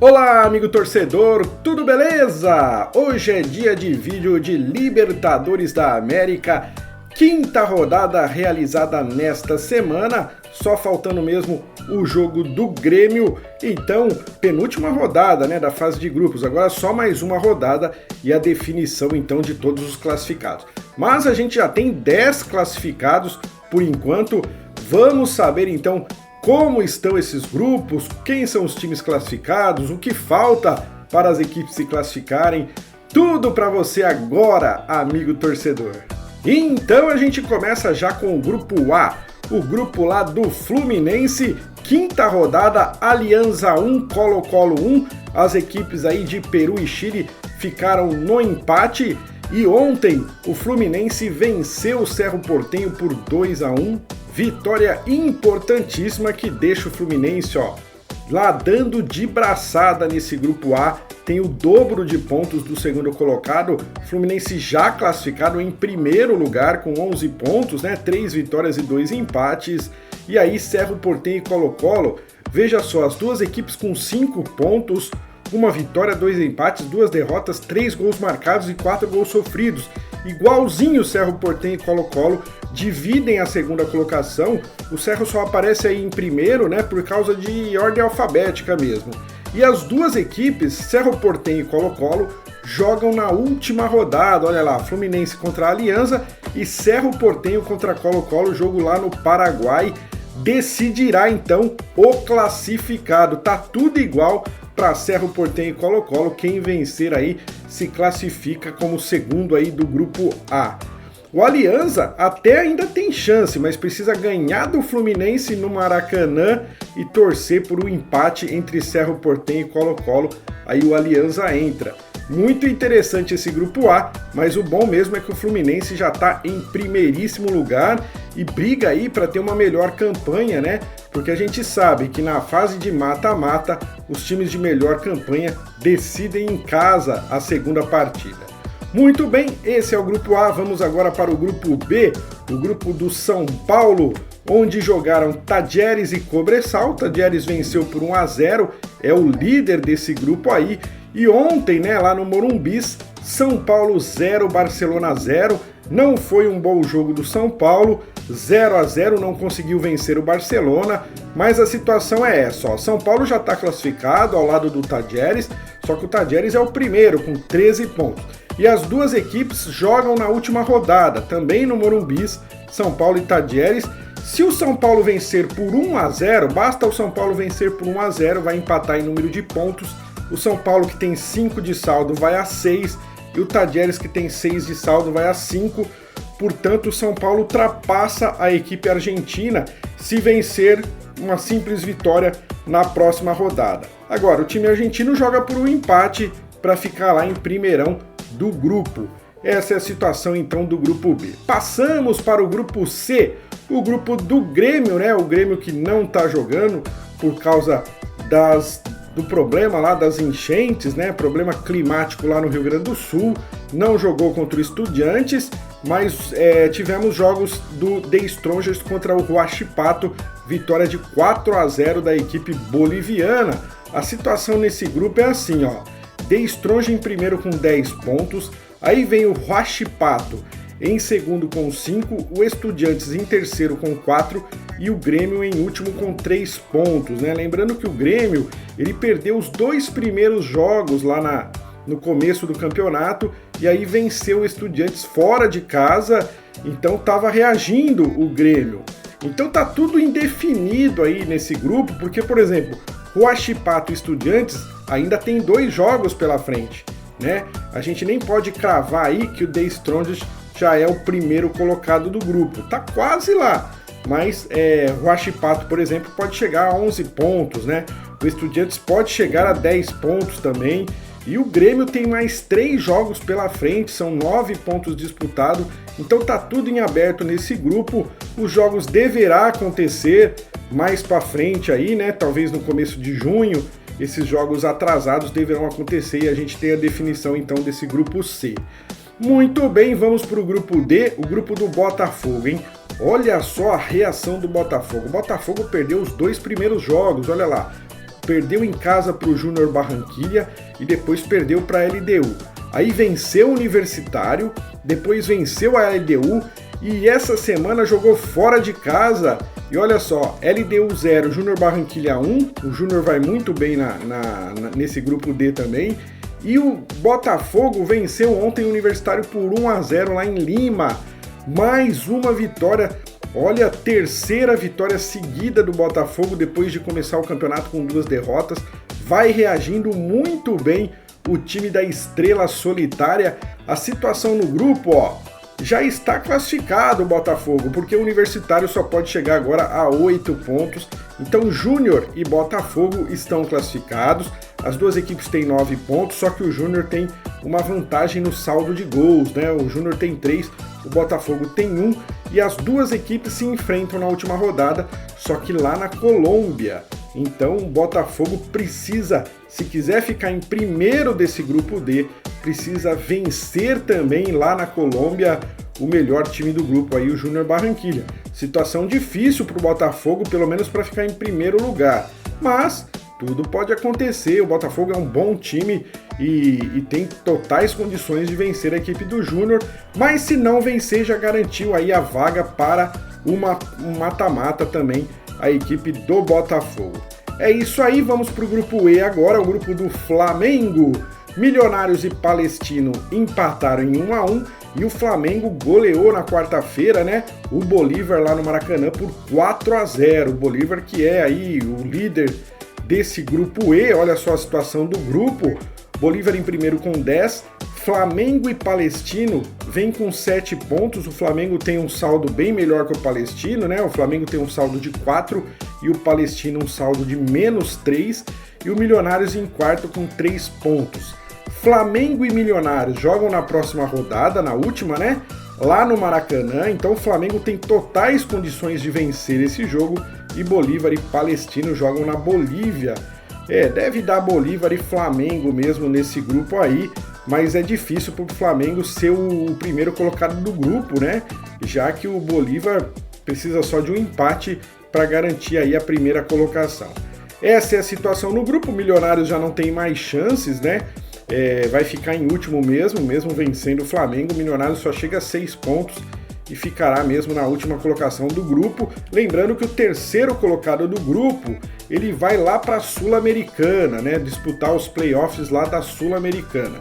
Olá, amigo torcedor, tudo beleza? Hoje é dia de vídeo de Libertadores da América, quinta rodada realizada nesta semana, só faltando mesmo o jogo do Grêmio. Então, penúltima rodada, da fase de grupos, agora só mais uma rodada e a definição então de todos os classificados. Mas a gente já tem 10 classificados por enquanto. Vamos saber então como estão esses grupos, quem são os times classificados, o que falta para as equipes se classificarem, tudo para você agora, amigo torcedor. Então a gente começa já com o grupo A, o grupo lá do Fluminense, quinta rodada, Alianza 1, Colo-Colo 1, as equipes aí de Peru e Chile ficaram no empate. E ontem o Fluminense venceu o Cerro Porteño por 2-1, vitória importantíssima que deixa o Fluminense lá dando de braçada nesse grupo A, tem o dobro de pontos do segundo colocado, Fluminense já classificado em primeiro lugar com 11 pontos, 3 vitórias e 2 empates, e aí Cerro Porteño e Colo-Colo, veja só, as duas equipes com 5 pontos, uma vitória, 2 empates, 2 derrotas, 3 gols marcados e 4 gols sofridos. Igualzinho o Cerro Porteño e Colo-Colo dividem a segunda colocação. O Cerro só aparece aí em primeiro, por causa de ordem alfabética mesmo. E as duas equipes, Cerro Porteño e Colo-Colo, jogam na última rodada. Olha lá, Fluminense contra a Alianza e Cerro Porteño contra Colo-Colo, jogo lá no Paraguai. Decidirá então o classificado. Tá tudo igual para Cerro Porteño e Colo-Colo, quem vencer aí se classifica como segundo aí do grupo A. O Alianza até ainda tem chance, mas precisa ganhar do Fluminense no Maracanã e torcer por um empate entre Cerro Porteño e Colo-Colo, aí o Alianza entra. Muito interessante esse grupo A, mas o bom mesmo é que o Fluminense já está em primeiríssimo lugar e briga aí para ter uma melhor campanha, Porque a gente sabe que na fase de mata-mata, os times de melhor campanha decidem em casa a segunda partida. Muito bem, esse é o grupo A, vamos agora para o grupo B, o grupo do São Paulo, onde jogaram Tajeres e Cobresal. Tajeres venceu por 1-0, é o líder desse grupo aí. E ontem, lá no Morumbis, São Paulo 0, Barcelona 0. Não foi um bom jogo do São Paulo, 0-0, não conseguiu vencer o Barcelona, mas a situação é essa, São Paulo já está classificado ao lado do Tajeres, só que o Tajeres é o primeiro com 13 pontos. E as duas equipes jogam na última rodada, também no Morumbis, São Paulo e Tajeres. Se o São Paulo vencer por 1-0, basta o São Paulo vencer por 1-0, vai empatar em número de pontos. O São Paulo, que tem 5 de saldo, vai a 6, e o Tajeres, que tem 6 de saldo, vai a 5. Portanto, o São Paulo ultrapassa a equipe argentina se vencer uma simples vitória na próxima rodada. Agora, o time argentino joga por um empate para ficar lá em primeirão do grupo. Essa é a situação, então, do grupo B. Passamos para o grupo C, o grupo do Grêmio, O Grêmio que não está jogando por causa do problema lá das enchentes, problema climático lá no Rio Grande do Sul, não jogou contra o Estudiantes, mas tivemos jogos do The Strongers contra o Huachipato, vitória de 4-0 da equipe boliviana. A situação nesse grupo é assim, The Strongers em primeiro com 10 pontos, aí vem o Huachipato em segundo com 5, o Estudiantes em terceiro com 4 e o Grêmio em último com 3 pontos, Lembrando que o Grêmio, ele perdeu os 2 primeiros jogos lá no começo do campeonato e aí venceu o Estudiantes fora de casa, então estava reagindo o Grêmio. Então tá tudo indefinido aí nesse grupo, porque, por exemplo, Huachipato e Estudiantes ainda tem 2 jogos pela frente, A gente nem pode cravar aí que o The Strongers já é o primeiro colocado do grupo, tá quase lá, mas o Huachipato, por exemplo, pode chegar a 11 pontos, O Estudiantes pode chegar a 10 pontos também, e o Grêmio tem mais 3 jogos pela frente, são 9 pontos disputados, então tá tudo em aberto nesse grupo. Os jogos deverá acontecer mais para frente aí, talvez no começo de junho, esses jogos atrasados deverão acontecer e a gente tem a definição então desse grupo C. Muito bem, vamos para o grupo D, o grupo do Botafogo, Olha só a reação do Botafogo. O Botafogo perdeu os 2 primeiros jogos, olha lá. perdeu em casa para o Júnior Barranquilla e depois perdeu para a LDU. Aí venceu o Universitário, depois venceu a LDU e essa semana jogou fora de casa. E olha só, LDU 0, Júnior Barranquilla 1, o Júnior vai muito bem nesse grupo D também. E o Botafogo venceu ontem o Universitário por 1-0 lá em Lima. Mais uma vitória, olha, terceira vitória seguida do Botafogo depois de começar o campeonato com 2 derrotas. Vai reagindo muito bem o time da Estrela Solitária. A situação no grupo, ó, já está classificado o Botafogo, porque o Universitário só pode chegar agora a 8 pontos. Então Júnior e Botafogo estão classificados. As duas equipes têm 9 pontos, só que o Júnior tem uma vantagem no saldo de gols, né? O Júnior tem 3, o Botafogo tem 1, e as duas equipes se enfrentam na última rodada, só que lá na Colômbia. Então o Botafogo precisa, se quiser ficar em primeiro desse grupo D, precisa vencer também lá na Colômbia o melhor time do grupo, aí o Júnior Barranquilla. Situação difícil para o Botafogo, pelo menos para ficar em primeiro lugar, mas tudo pode acontecer. O Botafogo é um bom time e tem totais condições de vencer a equipe do Júnior, mas se não vencer já garantiu aí a vaga para um mata-mata também a equipe do Botafogo. É isso aí, vamos para o grupo E agora, o grupo do Flamengo. Milionários e Palestino empataram em 1-1 e o Flamengo goleou na quarta-feira, né, o Bolívar lá no Maracanã por 4-0. O Bolívar que é aí o líder desse grupo E, olha só a situação do grupo. Bolívar em primeiro com 10, Flamengo e Palestino vem com 7 pontos. O Flamengo tem um saldo bem melhor que o Palestino, né? O Flamengo tem um saldo de 4 e o Palestino um saldo de -3, e o Milionários em quarto com 3 pontos. Flamengo e Milionários jogam na próxima rodada, na última, né? Lá no Maracanã, então o Flamengo tem totais condições de vencer esse jogo e Bolívar e Palestino jogam na Bolívia. Deve dar Bolívar e Flamengo mesmo nesse grupo aí, mas é difícil para o Flamengo ser o primeiro colocado do grupo, né? Já que o Bolívar precisa só de um empate para garantir aí a primeira colocação. Essa é a situação no grupo. O Milionários já não tem mais chances, né? Vai ficar em último mesmo vencendo o Flamengo. O Milionários só chega a 6 pontos e ficará mesmo na última colocação do grupo. Lembrando que o terceiro colocado do grupo, ele vai lá para a Sul-Americana, né? Disputar os playoffs lá da Sul-Americana.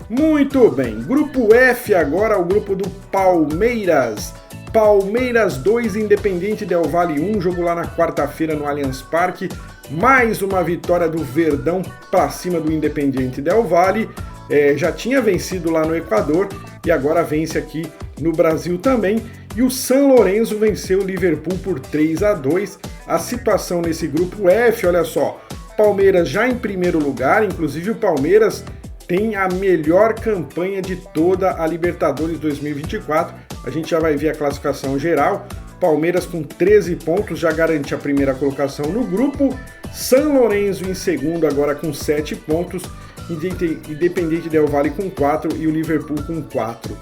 Muito bem, grupo F agora, o grupo do Palmeiras. Palmeiras 2, Independiente Del Valle 1, jogo lá na quarta-feira no Allianz Parque. Mais uma vitória do Verdão para cima do Independiente Del Valle. Já tinha vencido lá no Equador e agora vence aqui no Brasil também. E o San Lorenzo venceu o Liverpool por 3-2. A situação nesse grupo F, olha só, Palmeiras já em primeiro lugar, inclusive o Palmeiras tem a melhor campanha de toda a Libertadores 2024. A gente já vai ver a classificação geral. Palmeiras com 13 pontos já garante a primeira colocação no grupo. San Lorenzo em segundo agora com 7 pontos. Independiente Del Valle com 4 e o Liverpool com 4.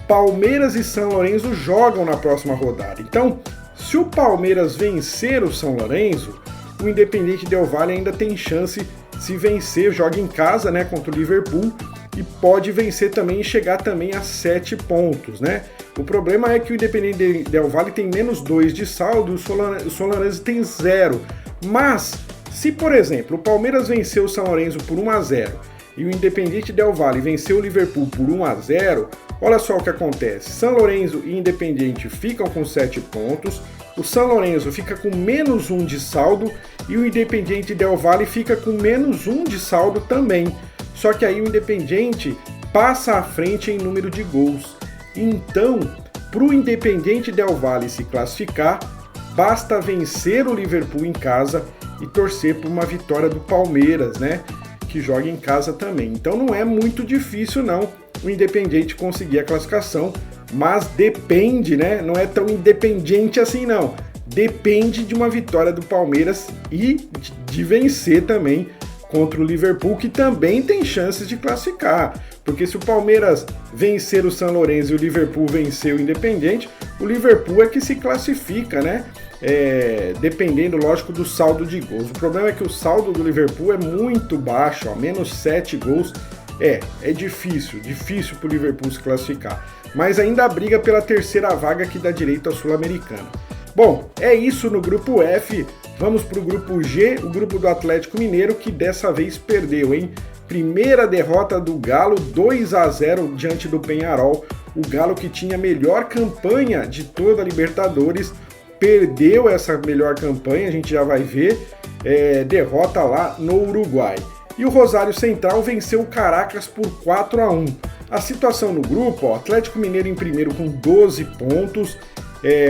Palmeiras e San Lorenzo jogam na próxima rodada. Então, se o Palmeiras vencer o San Lorenzo, o Independiente Del Valle ainda tem chance. Se vencer, joga em casa, né, contra o Liverpool e pode vencer também e chegar também a 7 pontos, né? O problema é que o Independiente Del Valle tem -2 de saldo e o San Lorenzo tem 0. Mas, se por exemplo o Palmeiras venceu o San Lorenzo por 1-0 e o Independiente Del Valle venceu o Liverpool por 1-0, olha só o que acontece. San Lorenzo e Independiente ficam com 7 pontos, o San Lorenzo fica com -1 de saldo e o Independiente Del Valle fica com -1 de saldo também. Só que aí o Independiente passa à frente em número de gols. Então, para o Independiente Del Valle se classificar, basta vencer o Liverpool em casa e torcer por uma vitória do Palmeiras, né? Que joga em casa também. Então não é muito difícil não o Independiente conseguir a classificação, mas depende, né? Não é tão independente assim não. Depende de uma vitória do Palmeiras e de vencer também contra o Liverpool, que também tem chances de classificar, porque se o Palmeiras vencer o São Lourenço e o Liverpool vencer o Independiente, o Liverpool é que se classifica, né? Dependendo, lógico, do saldo de gols. O problema é que o saldo do Liverpool é muito baixo, ó, menos 7 gols. É difícil para o Liverpool se classificar. Mas ainda briga pela terceira vaga que dá direito à Sul-Americana. Bom, é isso no grupo F. Vamos para o grupo G, o grupo do Atlético Mineiro, que dessa vez perdeu, hein? Primeira derrota do Galo, 2-0 diante do Peñarol. O Galo, que tinha a melhor campanha de toda a Libertadores, perdeu essa melhor campanha, a gente já vai ver, derrota lá no Uruguai. E o Rosário Central venceu o Caracas por 4-1. A situação no grupo, ó, Atlético Mineiro em primeiro com 12 pontos,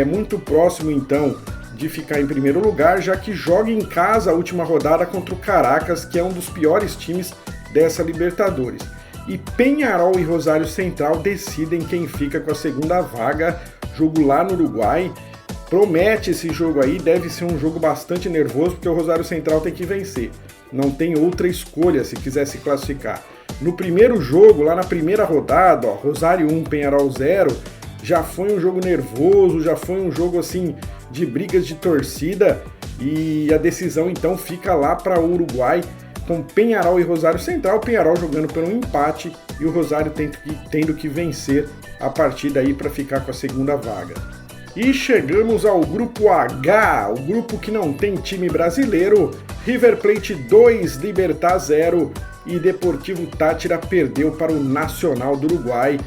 muito próximo então de ficar em primeiro lugar, já que joga em casa a última rodada contra o Caracas, que é um dos piores times dessa Libertadores. E Peñarol e Rosário Central decidem quem fica com a segunda vaga, jogo lá no Uruguai. Promete esse jogo aí, deve ser um jogo bastante nervoso, porque o Rosário Central tem que vencer. Não tem outra escolha se quiser se classificar. No primeiro jogo, lá na primeira rodada, ó, Rosário 1, Peñarol 0, já foi um jogo nervoso, já foi um jogo assim de brigas de torcida, e a decisão então fica lá para o Uruguai, com Peñarol e Rosário Central, Peñarol jogando por um empate e o Rosário tendo que vencer a partida aí para ficar com a segunda vaga. E chegamos ao grupo H, o grupo que não tem time brasileiro. River Plate 2, Libertad 0 e Deportivo Táchira perdeu para o Nacional do Uruguai,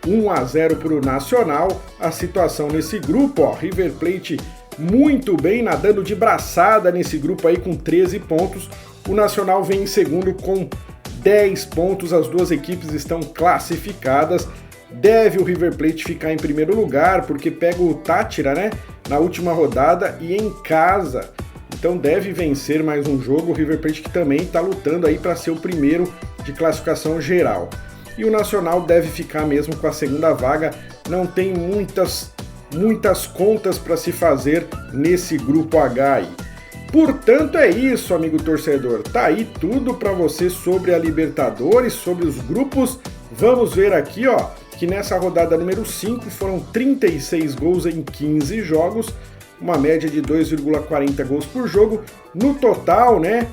1-0 para o Nacional. A situação nesse grupo, ó, River Plate muito bem, nadando de braçada nesse grupo aí com 13 pontos. O Nacional vem em segundo com 10 pontos, as duas equipes estão classificadas. Deve o River Plate ficar em primeiro lugar, porque pega o Táchira, né, na última rodada e em casa. Então deve vencer mais um jogo, o River Plate que também está lutando aí para ser o primeiro de classificação geral. E o Nacional deve ficar mesmo com a segunda vaga, não tem muitas contas para se fazer nesse grupo H aí. Portanto é isso, amigo torcedor, tá aí tudo para você sobre a Libertadores, sobre os grupos. Vamos ver aqui, ó, que nessa rodada número 5 foram 36 gols em 15 jogos, uma média de 2,40 gols por jogo. No total, né,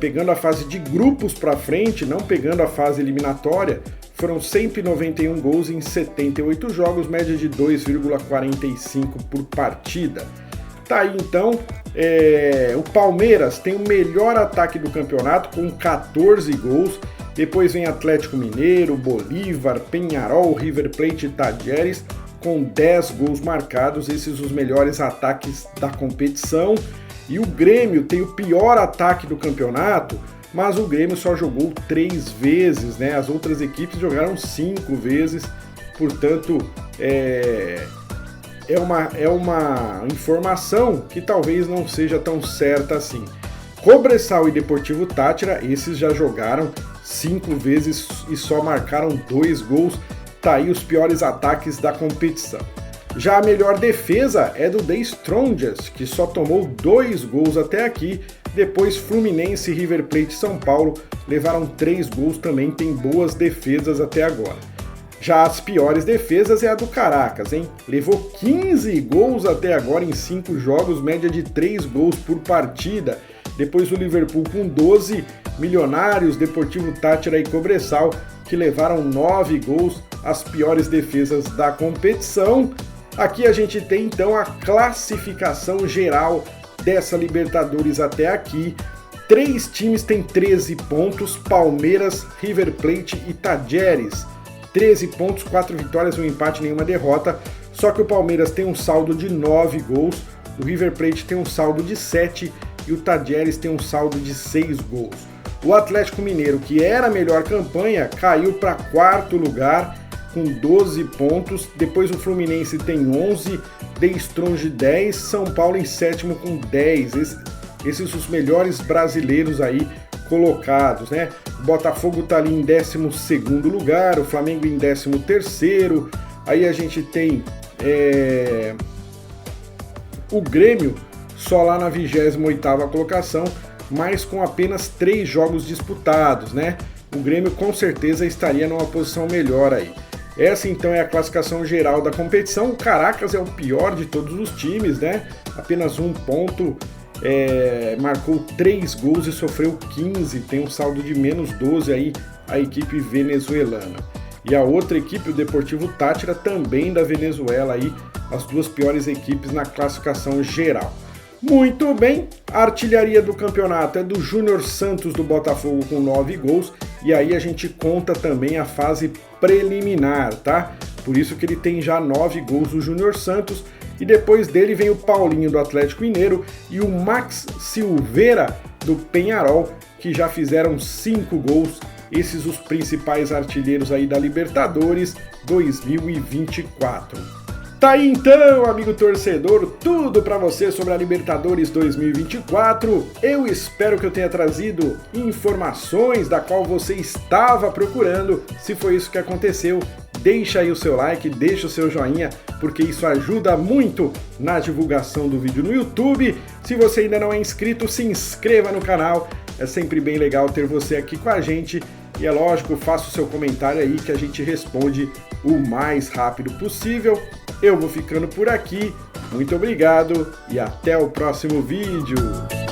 pegando a fase de grupos para frente, não pegando a fase eliminatória, foram 191 gols em 78 jogos, média de 2,45 por partida. Tá aí então, o Palmeiras tem o melhor ataque do campeonato com 14 gols, depois vem Atlético Mineiro, Bolívar, Peñarol, River Plate e Talleres com 10 gols marcados, esses os melhores ataques da competição. E o Grêmio tem o pior ataque do campeonato, mas o Grêmio só jogou 3 vezes, né? As outras equipes jogaram 5 vezes, portanto é uma informação que talvez não seja tão certa assim. Cobressal e Deportivo Táchira, esses já jogaram 5 vezes e só marcaram 2 gols. Tá aí os piores ataques da competição. Já a melhor defesa é do The Strongest, que só tomou 2 gols até aqui. Depois Fluminense, River Plate e São Paulo levaram 3 gols, também tem boas defesas até agora. Já as piores defesas é a do Caracas, hein? Levou 15 gols até agora em 5 jogos, média de 3 gols por partida. Depois o Liverpool com 12, Milionários, Deportivo Táchira e Cobressal, que levaram 9 gols, as piores defesas da competição. Aqui a gente tem então a classificação geral dessa Libertadores até aqui. 3 times têm 13 pontos, Palmeiras, River Plate e Talleres. 13 pontos, 4 vitórias, um empate, nenhuma derrota. Só que o Palmeiras tem um saldo de 9 gols, o River Plate tem um saldo de 7 e o Talleres tem um saldo de 6 gols. O Atlético Mineiro, que era a melhor campanha, caiu para 4º lugar com 12 pontos. Depois o Fluminense tem 11, The Strong 10, São Paulo em 7º com 10. Esses são os melhores brasileiros aí colocados, né? O Botafogo tá ali em 12º lugar, o Flamengo em 13º. Aí a gente tem o Grêmio só lá na 28ª colocação, mas com apenas 3 jogos disputados, né? O Grêmio com certeza estaria numa posição melhor aí. Essa então é a classificação geral da competição. O Caracas é o pior de todos os times, né? Apenas 1 ponto, marcou 3 gols e sofreu 15, tem um saldo de menos 12 aí a equipe venezuelana. E a outra equipe, o Deportivo Táchira, também da Venezuela aí, as 2 piores equipes na classificação geral. Muito bem, a artilharia do campeonato é do Júnior Santos do Botafogo com 9 gols, e aí a gente conta também a fase preliminar, tá? Por isso que ele tem já 9 gols, o Júnior Santos, e depois dele vem o Paulinho do Atlético Mineiro e o Max Silveira do Peñarol, que já fizeram 5 gols, esses os principais artilheiros aí da Libertadores 2024. Tá aí então, amigo torcedor, tudo para você sobre a Libertadores 2024. Eu espero que eu tenha trazido informações da qual você estava procurando. Se foi isso que aconteceu, deixa aí o seu like, deixa o seu joinha, porque isso ajuda muito na divulgação do vídeo no YouTube. Se você ainda não é inscrito, se inscreva no canal. É sempre bem legal ter você aqui com a gente. E é lógico, faça o seu comentário aí que a gente responde o mais rápido possível. Eu vou ficando por aqui, muito obrigado e até o próximo vídeo!